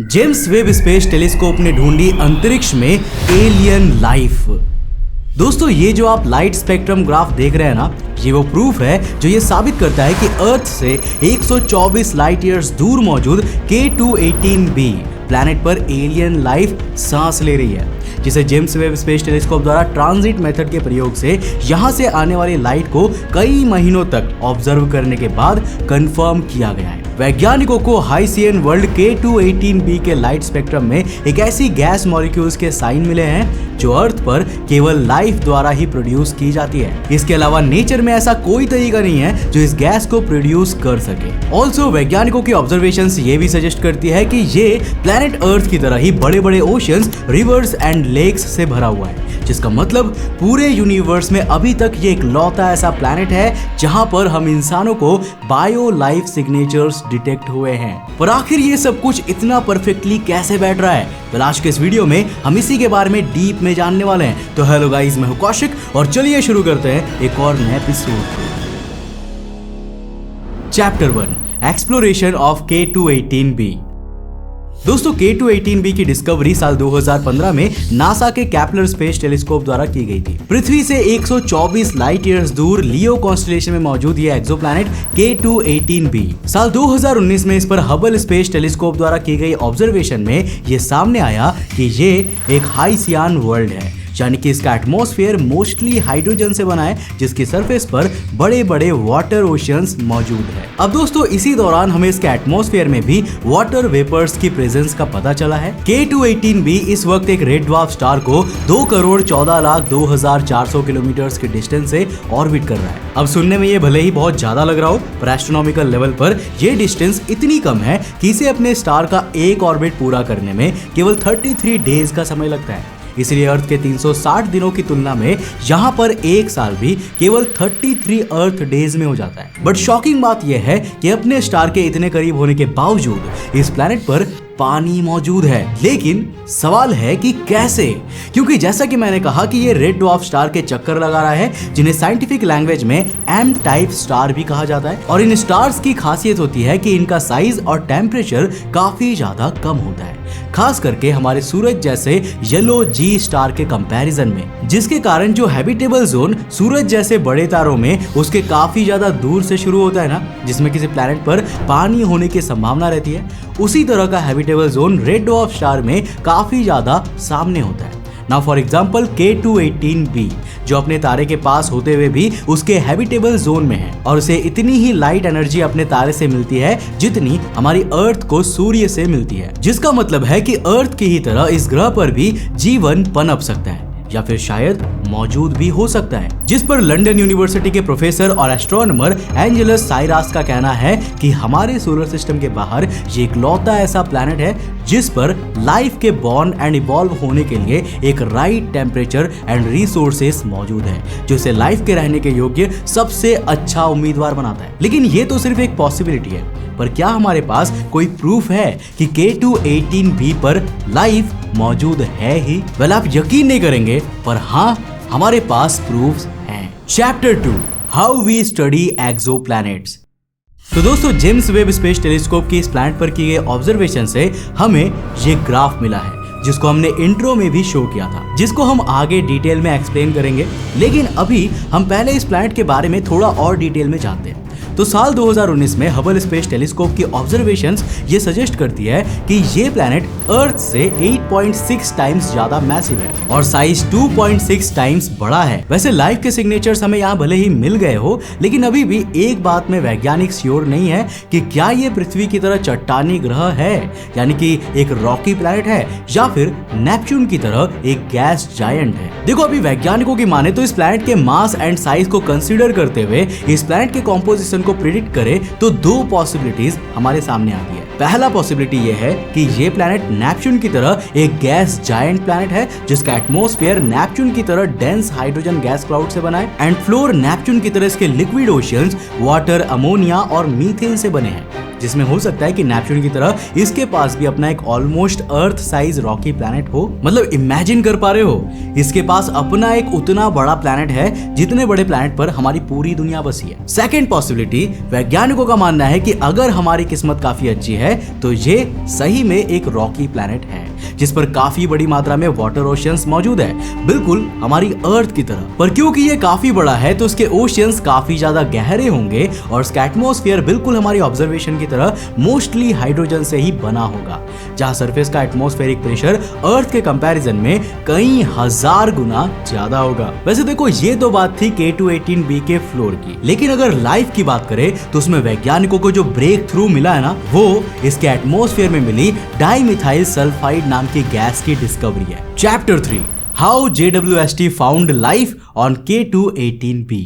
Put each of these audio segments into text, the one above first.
James Webb space telescope ने ढूंढी अंतरिक्ष में एलियन लाइफ। दोस्तों, ये जो आप लाइट स्पेक्ट्रम ग्राफ देख रहे हैं ना, ये वो प्रूफ है जो ये साबित करता है कि अर्थ से 124 लाइट ईयर्स दूर मौजूद K2-18b प्लैनेट पर एलियन लाइफ सांस ले रही है, जिसे जेम्स वेब स्पेस टेलीस्कोप द्वारा ट्रांजिट मेथड के प्रयोग से यहाँ से आने वाली लाइट को कई महीनों तक ऑब्जर्व करने के बाद कंफर्म किया गया है। वैज्ञानिकों को हाइसियन वर्ल्ड K2-18b के लाइट स्पेक्ट्रम में एक ऐसी गैस मॉलिक्यूल्स के साइन मिले हैं जो अर्थ पर केवल लाइफ द्वारा ही प्रोड्यूस की जाती है। इसके अलावा नेचर में ऐसा कोई तरीका नहीं है जो इस गैस को प्रोड्यूस कर सके। ऑल्सो वैज्ञानिकों की ऑब्जर्वेशंस ये भी सजेस्ट करती है कि ये प्लैनेट अर्थ की तरह ही बड़े बड़े ओशंस, रिवर्स एंड लेक्स से भरा हुआ है, जिसका मतलब पूरे यूनिवर्स में अभी तक ये इकलौता ऐसा प्लैनेट है जहां पर हम इंसानों को बायो लाइफ सिग्नेचर्स डिटेक्ट हुए हैं। पर आखिर ये सब कुछ इतना परफेक्टली कैसे बैठ रहा है? तो आज के इस वीडियो में हम इसी के बारे में डीप में जानने वाले हैं। तो हेलो गाइस, मैं हूं कौशिक और चलिए शुरू करते हैं एक और नए episode. Chapter 1, exploration of K2-18b। दोस्तों, K2-18b की डिस्कवरी साल 2015 में नासा के केपलर स्पेस टेलीस्कोप द्वारा की गई थी। पृथ्वी से 124 लाइट ईयर्स दूर लियो कॉन्स्टेलेशन में मौजूद ये एक्सोप्लैनेट K2-18b साल 2019 में इस पर हबल स्पेस टेलीस्कोप द्वारा की गई ऑब्जर्वेशन में ये सामने आया कि ये एक हाइसियन वर्ल्ड है, यानी कि इसका एटमॉस्फेयर मोस्टली हाइड्रोजन से बना है, जिसकी सरफेस पर बड़े बड़े वाटर ओशियंस मौजूद है। अब दोस्तों, इसी दौरान हमें इसके एटमॉस्फेयर में भी वाटर वेपर्स की प्रेजेंस का पता चला है। K2-18b इस वक्त एक रेड ड्वार्फ स्टार को 2,14,02,400 किलोमीटर के डिस्टेंस से ऑर्बिट कर रहा है। अब सुनने में ये भले ही बहुत ज्यादा लग रहा हो, पर एस्ट्रोनॉमिकल लेवल पर ये डिस्टेंस इतनी कम है कि इसे अपने स्टार का एक ऑर्बिट पूरा करने में केवल 33 डेज का समय लगता है। इसलिए अर्थ के 360 दिनों की तुलना में यहाँ पर एक साल भी केवल 33 अर्थ डेज में हो जाता है। बट शॉकिंग बात यह है कि अपने स्टार के इतने करीब होने के बावजूद इस प्लैनेट पर पानी मौजूद है। लेकिन सवाल है कि कैसे? क्योंकि जैसा कि मैंने कहा कि ये रेड ड्वार्फ स्टार के चक्कर लगा रहा है, जिन्हें साइंटिफिक लैंग्वेज में एम टाइप स्टार भी कहा जाता है। और इन स्टार्स की खासियत होती है कि इनका साइज और टेम्परेचर काफी ज्यादा कम होता है, खास करके हमारे सूरज जैसे येलो जी स्टार के कंपैरिजन में, जिसके कारण जो हैबिटेबल जोन सूरज जैसे बड़े तारों में उसके काफी ज्यादा दूर से शुरू होता है ना, जिसमें किसी प्लैनेट पर पानी होने की संभावना रहती है, उसी तरह का habitable zone red dwarf star में काफी ज्यादा सामने होता है। नाउ फॉर एग्जांपल K2-18b, जो अपने तारे के पास होते हुए भी उसके हैबिटेबल जोन में है, और उसे इतनी ही लाइट एनर्जी अपने तारे से मिलती है जितनी हमारी अर्थ को सूर्य से मिलती है, जिसका मतलब है कि अर्थ की ही तरह इस ग्रह पर भी जीवन पनप सकता है, या फिर शायद मौजूद भी हो सकता है। जिस पर लंदन यूनिवर्सिटी के प्रोफेसर और एस्ट्रोनॉमर एंजेलस साइरास का कहना है कि हमारे सोलर सिस्टम के बाहर ये इकलौता ऐसा प्लैनेट है जिस पर लाइफ के बॉर्न एंड इवॉल्व होने के लिए एक राइट टेम्परेचर एंड रिसोर्सेस मौजूद है, जो इसे लाइफ के रहने के योग्य सबसे अच्छा उम्मीदवार बनाता है। लेकिन ये तो सिर्फ एक पॉसिबिलिटी है, पर क्या हमारे पास कोई प्रूफ है कि K2-18b पर लाइफ मौजूद है ही? वेल, आप यकीन नहीं करेंगे, पर हाँ, हमारे पास प्रूफ्स हैं। Chapter 2, how we study exoplanets. तो दोस्तों, जेम्स वेब स्पेस टेलीस्कोप की इस प्लैनेट पर की गई ऑब्जर्वेशन से हमें ये ग्राफ मिला है, जिसको हमने इंट्रो में भी शो किया था, जिसको हम आगे डिटेल में एक्सप्लेन करेंगे। लेकिन अभी हम पहले इस प्लैनेट के बारे में थोड़ा और डिटेल में जानते हैं। तो साल 2019 में हबल स्पेस टेलीस्कोप की ऑब्जर्वेशंस ये सजेस्ट करती है कि ये प्लैनेट अर्थ से 8.6 टाइम्स ज्यादा मैसिव है और साइज 2.6 टाइम्स बड़ा है। वैसे लाइफ के सिग्नेचर्स हमें यहाँ भले ही मिल गए हो, लेकिन अभी भी एक बात में वैज्ञानिक श्योर नहीं है कि क्या ये पृथ्वी की तरह चट्टानी ग्रह है, यानी कि एक रॉकी प्लैनेट है, या फिर नेपच्यून की तरह एक गैस जायंट है। देखो, अभी वैज्ञानिकों की माने तो इस प्लैनेट के मास एंड साइज को कंसीडर करते हुए इस प्लैनेट के कॉम्पोजिशन को प्रिडिक्ट करें तो दो पॉसिबिलिटीज हमारे सामने आती है। पहला पॉसिबिलिटी ये है कि ये प्लैनेट नेपच्यून की तरह एक गैस जायंट प्लैनेट है, जिसका एटमॉस्फेयर नेपच्यून की तरह डेंस हाइड्रोजन गैस क्लाउड से बना है, एंड फ्लोर नेपच्यून की तरह इसके लिक्विड ओशियंस वाटर, अमोनिया और मीथेन से बने हैं। जिसमें हो सकता है कि नेपच्यून की तरह इसके पास भी अपना एक ऑलमोस्ट अर्थ साइज रॉकी प्लैनेट हो। मतलब इमेजिन कर पा रहे हो, इसके पास अपना एक उतना बड़ा प्लैनेट है जितने बड़े प्लैनेट पर हमारी पूरी दुनिया बसी है। सेकंड पॉसिबिलिटी, वैज्ञानिकों का मानना है कि अगर हमारी किस्मत काफी अच्छी है तो ये सही में एक रॉकी प्लैनेट है जिस पर काफी बड़ी मात्रा में वाटर ओशियंस मौजूद है, बिल्कुल हमारी अर्थ की तरह। पर क्योंकि ये काफी बड़ा है तो उसके ओशियंस काफी ज्यादा गहरे होंगे और उसका एटमॉस्फेयर बिल्कुल हमारी ऑब्जर्वेशन की तरह मोस्टली हाइड्रोजन से ही बना होगा, जहां सरफेस का एटमॉस्फेरिक प्रेशर अर्थ के कंपैरिजन में कई हजार गुना ज्यादा होगा। वैसे देखो, ये तो बात थी K2-18b के फ्लोर की, लेकिन अगर लाइफ की बात करें तो उसमें वैज्ञानिकों को जो ब्रेक थ्रू मिला है ना, वो इसके एटमॉस्फेयर में मिली डाइमिथाइल सल्फाइड नाम की गैस की डिस्कवरी है। Chapter 3, how JWST found life on K2-18b।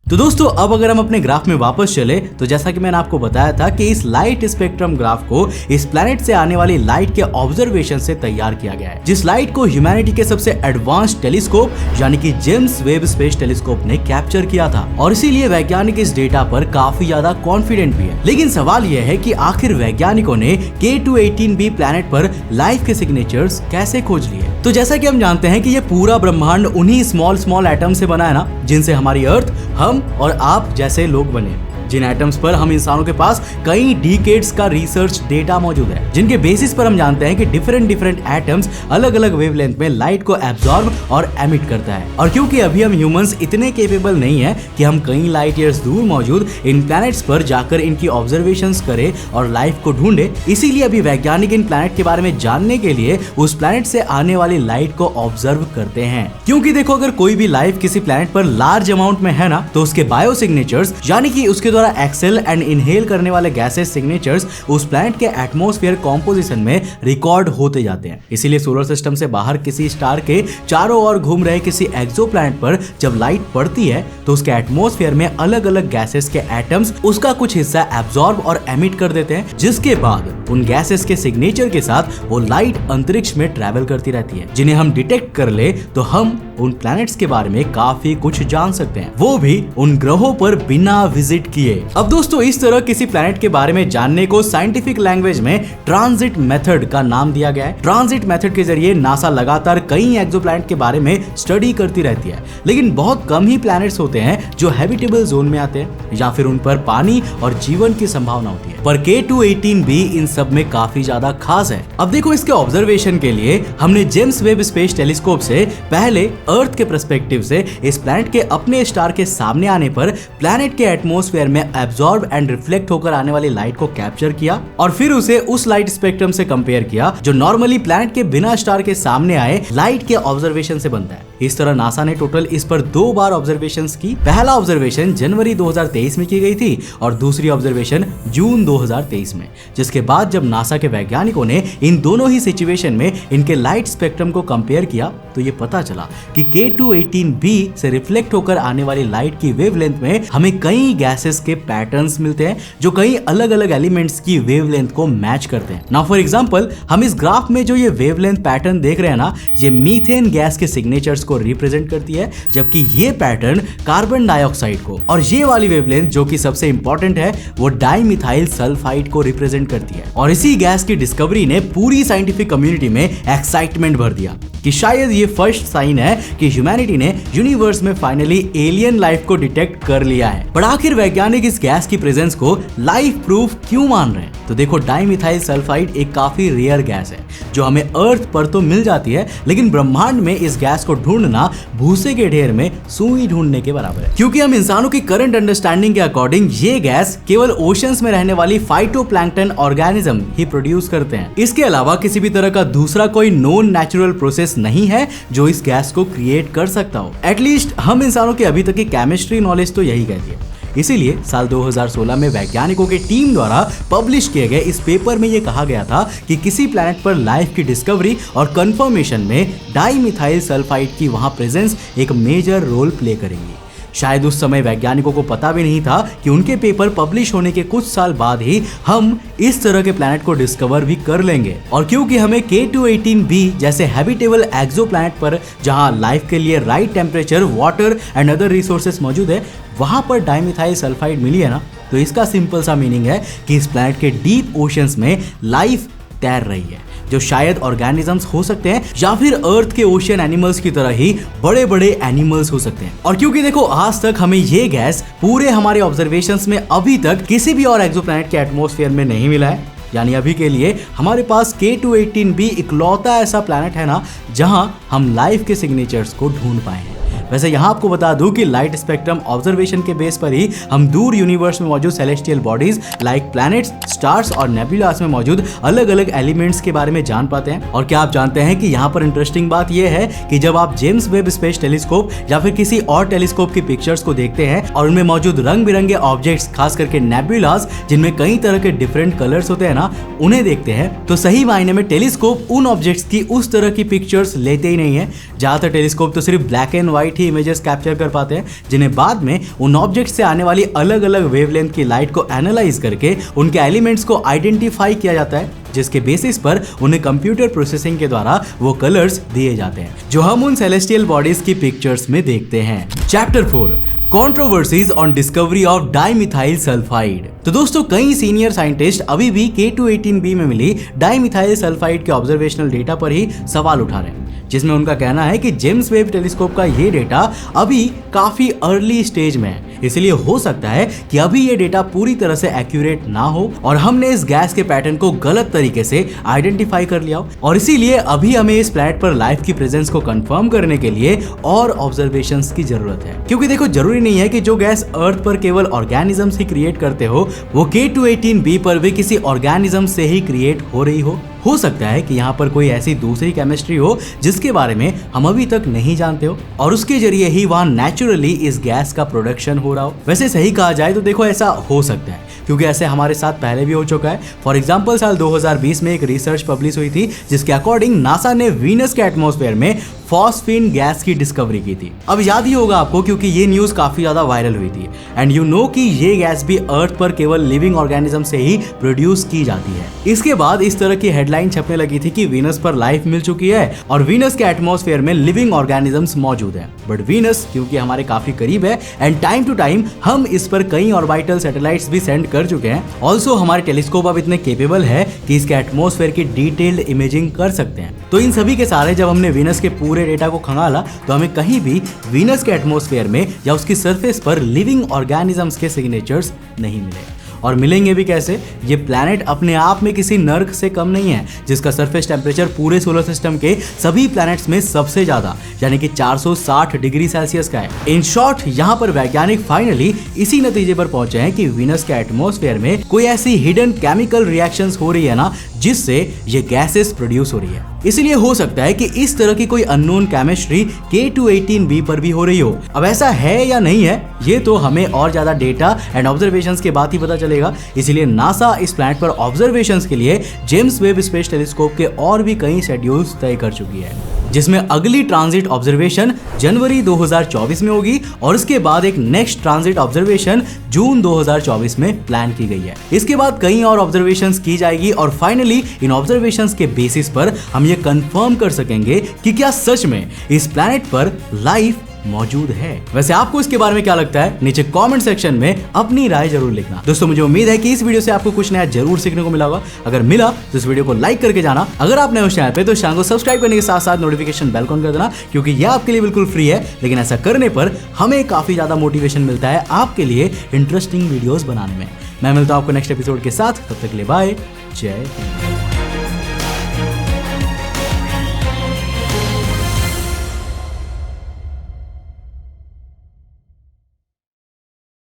तो दोस्तों, अब अगर हम अपने ग्राफ में वापस चले तो जैसा कि मैंने आपको बताया था कि इस लाइट स्पेक्ट्रम ग्राफ को इस प्लैनेट से आने वाली लाइट के ऑब्जर्वेशन से तैयार किया गया है, जिस लाइट को ह्यूमैनिटी के सबसे एडवांस्ड टेलीस्कोप यानी कि जेम्स वेब स्पेस टेलीस्कोप ने कैप्चर किया था, और इसीलिए वैज्ञानिक इस डेटा पर काफी ज्यादा कॉन्फिडेंट भी है। लेकिन सवाल यह है कि आखिर वैज्ञानिकों ने K2-18b प्लैनेट पर लाइफ के सिग्नेचर्स कैसे खोज लिए। तो जैसा कि हम जानते हैं कि ये पूरा ब्रह्मांड उन्हीं स्मॉल एटम से बना है ना, जिनसे हमारी अर्थ, हम और आप जैसे लोग बने, जिन एटम्स पर हम इंसानों के पास कई डिकेड्स का रिसर्च डेटा मौजूद है, जिनके बेसिस पर हम जानते हैं कि डिफरेंट एटम्स अलग अलग वेवलेंथ में लाइट को एब्जॉर्ब और एमिट करता है। और क्योंकि अभी हम ह्यूमंस इतने केपेबल नहीं है कि हम कई लाइट ईयर्स दूर मौजूद इन प्लैनेट्स पर जाकर इनकी ऑब्जर्वेशंस करें और लाइफ को ढूंढे, इसीलिए अभी वैज्ञानिक इन प्लैनेट के बारे में जानने के लिए उस प्लैनेट से आने वाली लाइट को ऑब्जर्व करते हैं। क्योंकि देखो, अगर कोई भी लाइफ किसी प्लैनेट पर लार्ज अमाउंट में है ना, तो उसके बायो सिग्नेचर्स यानी कि उसके द्वारा एक्सेल एंड इनहेल करने वाले गैसेस सिग्नेचर्स उस प्लैनेट के एटमॉस्फेयर कॉम्पोजिशन में रिकॉर्ड होते जाते हैं। इसीलिए सोलर सिस्टम से बाहर किसी स्टार के चारों ओर घूम रहे किसी एक्सोप्लैनेट पर जब लाइट पड़ती है तो उसके एटमॉस्फेयर में अलग अलग गैसेस के एटम्स उसका कुछ हिस्सा एब्जॉर्ब और एमिट कर देते हैं, जिसके बाद उन गैसेस के सिग्नेचर के साथ वो लाइट अंतरिक्ष में ट्रैवल करती रहती है, जिन्हें हम डिटेक्ट कर ले तो हम उन प्लैनेट्स के बारे में काफी कुछ जान सकते हैं, वो भी उन ग्रहों पर बिना विजिट किए। अब दोस्तों, इस तरह किसी प्लैनेट के बारे में जानने को साइंटिफिक लैंग्वेज में ट्रांजिट मेथड का नाम दिया गया है। ट्रांजिट मेथड के जरिए नासा लगातार कई एक्सोप्लैनेट के बारे में स्टडी करती रहती है, लेकिन बहुत कम ही प्लैनेट्स होते हैं जो हैबिटेबल जोन में आते हैं या फिर उन पर पानी और जीवन की संभावना होती है। पर K2-18b इन सब में काफी ज्यादा खास है। अब देखो, इसके ऑब्जर्वेशन के लिए हमने जेम्स वेब स्पेस टेलीस्कोप से पहले अर्थ के पर्सपेक्टिव से इस प्लैनेट के अपने स्टार के सामने आने पर प्लैनेट के एटमॉस्फेयर में एब्जॉर्ब एंड रिफ्लेक्ट होकर आने वाली लाइट को कैप्चर किया और फिर उसे उस लाइट स्पेक्ट्रम से कंपेयर किया जो नॉर्मली प्लैनेट के बिना स्टार के सामने आए लाइट के ऑब्जर्वेशन से बनता है। इस तरह नासा ने टोटल इस पर 2 बार ऑब्जर्वेशंस की। पहला ऑब्जर्वेशन जनवरी 2023 में की गई थी और दूसरी ऑब्जर्वेशन जून 2023 में, जिसके बाद जब नासा के वैज्ञानिकों ने इन दोनों ही सिचुएशन में इनके लाइट स्पेक्ट्रम को कंपेयर किया तो ये पता चला कि K2-18b से रिफ्लेक्ट होकर आने वाली लाइट की वेवलेंथ में हमें कई गैसेस के पैटर्न्स मिलते हैं जो कई अलग अलग एलिमेंट्स की वेवलेंथ को मैच करते हैं। नाउ फॉर एग्जांपल, हम इस ग्राफ में जो ये वेवलेंथ पैटर्न देख रहे हैं ना, ये मीथेन गैस के सिग्नेचर्स को रिप्रेजेंट करती है, जबकि ये पैटर्न कार्बन डाइऑक्साइड को, और ये वाली वेवलेंथ जो कि सबसे इंपॉर्टेंट है वो डाइमिथाइल सल्फाइड को रिप्रेजेंट करती है। और इसी गैस की डिस्कवरी ने पूरी साइंटिफिक कम्युनिटी में एक्साइटमेंट भर दिया कि शायद ये फर्स्ट साइन है कि ह्यूमैनिटी ने यूनिवर्स में फाइनली एलियन लाइफ को डिटेक्ट कर लिया है। पर आखिर वैज्ञानिक इस गैस की प्रेजेंस को लाइफ प्रूफ क्यों मान रहे हैं? तो देखो, डाइमिथाइल सल्फाइड एक काफी रेयर गैस है जो हमें अर्थ पर तो मिल जाती है, लेकिन ब्रह्मांड में इस गैस को ढूंढना भूसे के ढेर में सुई ढूंढने के बराबर है। क्योंकि हम इंसानों की करंट अंडरस्टैंडिंग के अकॉर्डिंग ये गैस केवल ओशंस में रहने वाली फाइटोप्लैंक्टन ऑर्गेनिज्म ही प्रोड्यूस करते हैं। इसके अलावा किसी भी तरह का दूसरा कोई नॉन नेचुरल प्रोसेस नहीं है जो इस गैस को क्रिएट कर सकता हो। एटलीस्ट हम इंसानों की अभी तक की केमिस्ट्री नॉलेज तो यही कहती है। इसीलिए साल 2016 में वैज्ञानिकों की टीम द्वारा पब्लिश किए गए इस पेपर में यह कहा गया था कि किसी प्लैनेट पर लाइफ की डिस्कवरी और कंफर्मेशन में डाइमिथाइल सल्फाइड की वहां प्रेजेंस एक मेजर रोल प्ले करेंगी। शायद उस समय वैज्ञानिकों को पता भी नहीं था कि उनके पेपर पब्लिश होने के कुछ साल बाद ही हम इस तरह के प्लैनेट को डिस्कवर भी कर लेंगे। और क्योंकि हमें K218b जैसे हैबिटेबल एक्सोप्लैनेट पर जहां लाइफ के लिए right temperature, water and other resources मौजूद है, वहां पर डाइमिथाइल सल्फाइड मिली है ना, तो इसका सिंपल सा मीनिंग है कि इस प्लैनेट के डीप ओशंस में लाइफ तैर रही है, जो शायद ऑर्गेनिजम्स हो सकते हैं या फिर अर्थ के ओशियन एनिमल्स की तरह ही बड़े बड़े एनिमल्स हो सकते हैं। और क्योंकि देखो आज तक हमें ये गैस पूरे हमारे ऑब्जर्वेशंस में अभी तक किसी भी और एक्सोप्लैनेट के एटमॉस्फेयर में नहीं मिला है, यानी अभी के लिए हमारे पास K218b इकलौता ऐसा प्लैनेट है ना जहां हम लाइफ के सिग्नेचर्स को ढूंढ पाए हैं। वैसे यहाँ आपको बता दूं कि लाइट स्पेक्ट्रम ऑब्जर्वेशन के बेस पर ही हम दूर यूनिवर्स में मौजूद celestial bodies like planets, stars और नेबुलास में मौजूद अलग अलग एलिमेंट्स के बारे में जान पाते हैं। और क्या आप जानते हैं कि यहाँ पर इंटरेस्टिंग बात यह है कि जब आप जेम्स वेब स्पेस टेलीस्कोप या फिर किसी और टेलीस्कोप की पिक्चर्स को देखते हैं और उनमें मौजूद रंग बिरंगे ऑब्जेक्ट्स, खास करके नेबुलास जिनमें कई तरह के डिफरेंट कलर्स होते हैं ना, उन्हें देखते हैं तो सही मायने में टेलीस्कोप उन ऑब्जेक्ट्स की उस तरह की पिक्चर्स लेते ही नहीं है। ज्यादातर टेलीस्कोप तो सिर्फ black and white he images capture कर पाते हैं, जिन्हें बाद में उन ऑब्जेक्ट से आने वाली अलग अलग वेवलेंथ की लाइट को एनालाइज करके उनके एलिमेंट्स को आइडेंटिफाई किया जाता है, जिसके बेसिस पर उन्हें कंप्यूटर प्रोसेसिंग के द्वारा वो कलर्स दिए जाते हैं जो हम उन सेलेस्टियल बॉडीज की पिक्चर्स में देखते हैं। Chapter 4 controversies on discovery of dimethyl sulphide. तो दोस्तों कई सीनियर साइंटिस्ट अभी भी K218b में मिली डाइमिथाइल सल्फाइड के ऑब्जर्वेशनल डेटा पर ही सवाल उठा रहे हैं, जिसमें उनका कहना है कि जेम्स वेब टेलीस्कोप का ये डेटा अभी काफी अर्ली स्टेज में है, इसलिए हो सकता है कि अभी ये डेटा पूरी तरह से एक्यूरेट ना हो और हमने इस गैस के पैटर्न को गलत तरीके से आइडेंटिफाई कर लिया हो, और इसीलिए अभी हमें इस प्लैनेट पर लाइफ की प्रेजेंस को कंफर्म करने के लिए और ऑब्जर्वेशंस की जरूरत है। क्योंकि देखो जरूरी नहीं है कि जो गैस अर्थ पर केवल ऑर्गेनिजम्स ही क्रिएट करते हो वो K218b पर भी किसी ऑर्गेनिज्म से ही क्रिएट हो रही हो सकता है कि यहाँ पर कोई ऐसी दूसरी केमिस्ट्री हो जिसके बारे में हम अभी तक नहीं जानते हो और उसके जरिए ही वहाँ नेचुरली इस गैस का प्रोडक्शन हो रहा हो। वैसे सही कहा जाए तो देखो ऐसा हो सकता है, क्योंकि ऐसे हमारे साथ पहले भी हो चुका है। फॉर एग्जाम्पल साल 2020 में एक रिसर्च पब्लिश हुई थी जिसके अकॉर्डिंग नासा ने वीनस के एटमॉस्फेयर में फॉस्फीन गैस की डिस्कवरी की थी। अब याद ही होगा आपको क्योंकि ये न्यूज काफी ज्यादा वायरल हुई थी। एंड यू नो कि ये गैस भी अर्थ पर केवल लिविंग ऑर्गेनिज्म से ही प्रोड्यूस की जाती है। इसके बाद इस तरह की हेडलाइन छपने लगी थी कि वीनस पर लाइफ मिल चुकी है और वीनस के एटमॉस्फेयर में लिविंग ऑर्गेनिजम्स मौजूद है। बट वीनस क्योंकि हमारे काफी करीब है एंड टाइम टू टाइम हम इस पर कई ऑर्बिटल सैटेलाइट्स भी सेंड कर चुके हैं। ऑल्सो हमारे टेलीस्कोप अब इतने केपेबल है कि इसके एटमॉस्फेयर की डिटेल्ड इमेजिंग कर सकते हैं। तो इन सभी के सारे जब हमने वीनस के पूरे डेटा को खंगाला तो हमें कहीं भी वीनस के एटमॉस्फेयर में या उसकी सरफेस पर लिविंग ऑर्गेनिजम्स के सिग्नेचर्स नहीं मिले। और मिलेंगे भी कैसे? ये प्लैनेट अपने आप में किसी नर्क से कम नहीं है जिसका सरफेस टेम्परेचर पूरे सोलर सिस्टम के सभी प्लैनेट्स में सबसे ज्यादा यानी कि 460 डिग्री सेल्सियस का है। इन शॉर्ट यहाँ पर वैज्ञानिक फाइनली इसी नतीजे पर पहुंचे हैं कि वीनस के एटमॉस्फेयर में कोई ऐसी हिडन केमिकल रिएक्शंस हो रही है ना जिससे ये गैसेस प्रोड्यूस हो रही है। इसीलिए हो सकता है कि इस तरह की कोई अननोन केमिस्ट्री K218b पर भी हो रही हो। अब ऐसा है या नहीं है ये तो हमें और ज्यादा डेटा एंड ऑब्जर्वेशंस के बाद ही पता चलेगा। इसीलिए नासा इस प्लैनेट पर ऑब्जर्वेशंस के लिए जेम्स वेब स्पेस टेलीस्कोप के और भी कई शेड्यूल्स तय कर चुकी है, जिसमें अगली ट्रांजिट ऑब्जर्वेशन जनवरी 2024 में होगी और इसके बाद एक नेक्स्ट ट्रांजिट ऑब्जर्वेशन जून 2024 में प्लान की गई है। इसके बाद कई और ऑब्जर्वेशंस की जाएगी और फाइनली इन ऑब्जर्वेशंस के बेसिस पर हम ये कंफर्म कर सकेंगे कि क्या सच में इस प्लैनेट पर लाइफ मौजूद है। वैसे आपको इसके बारे में क्या लगता है नीचे कमेंट सेक्शन में अपनी राय जरूर लिखना। दोस्तों मुझे उम्मीद है कि इस वीडियो से आपको कुछ नया जरूर सीखने को मिला होगा। अगर मिला तो इस वीडियो को लाइक करके जाना। अगर आप नए हो चैनल पे तो चैनल को सब्सक्राइब करने के साथ साथ नोटिफिकेशन बेल ऑन कर देना, क्योंकि यह आपके लिए बिल्कुल फ्री है, लेकिन ऐसा करने पर हमें काफी ज्यादा मोटिवेशन मिलता है आपके लिए इंटरेस्टिंग वीडियोस बनाने में। मैं मिलता हूं आपको नेक्स्ट एपिसोड के साथ, तब तक के लिए बाय, जय हिंद।